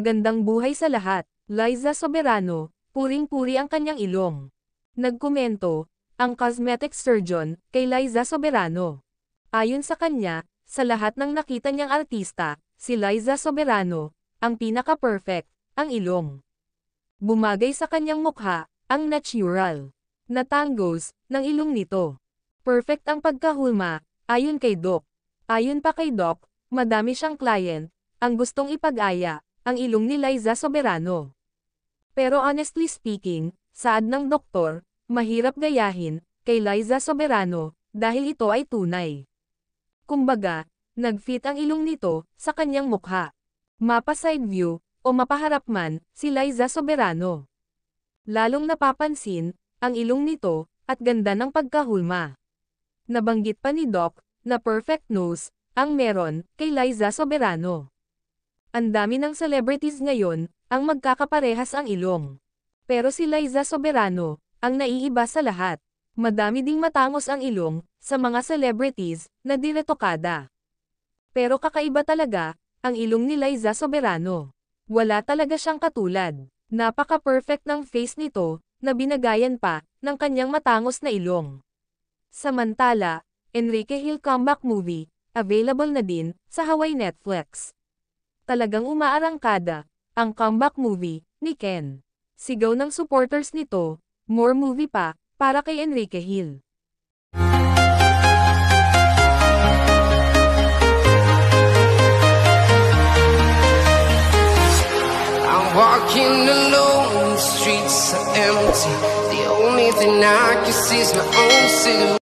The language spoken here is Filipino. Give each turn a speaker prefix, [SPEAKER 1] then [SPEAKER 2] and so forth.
[SPEAKER 1] Magandang buhay sa lahat. Liza Soberano, puring-puri ang kanyang ilong. Nagkomento, ang cosmetic surgeon, kay Liza Soberano. Ayon sa kanya, sa lahat ng nakita niyang artista, si Liza Soberano, ang pinaka-perfect, ang ilong. Bumagay sa kanyang mukha, ang natural na tanggos ng ilong nito. Perfect ang pagkahulma, ayon kay Doc. Ayon pa kay Doc, madami siyang client, ang gustong ipag-aya, ang ilong ni Liza Soberano. Pero honestly speaking, saad ng doktor, mahirap gayahin, kay Liza Soberano, dahil ito ay tunay. Kumbaga, nag-fit ang ilong nito, sa kanyang mukha. Mapa side view, o mapaharap man, si Liza Soberano. Lalong napapansin, ang ilong nito, at ganda ng pagkahulma. Nabanggit pa ni Doc, na perfect nose, ang meron, kay Liza Soberano. Ang dami ng celebrities ngayon, ang magkakaparehas ang ilong. Pero si Liza Soberano, ang naiiba sa lahat. Madami ding matangos ang ilong, sa mga celebrities, na diretokada. Pero kakaiba talaga, ang ilong ni Liza Soberano. Wala talaga siyang katulad. Napaka-perfect ng face nito, na binagayan pa, ng kanyang matangos na ilong. Samantala, Enrique Hill comeback movie, available na din, sa Hawaii Netflix. Talagang umaarangkada, ang comeback movie, ni Ken. Sigaw ng supporters nito, more movie pa, para kay Enrique Hill.
[SPEAKER 2] I'm walking alone, the streets are empty. The only thing I can see is my own silhouette.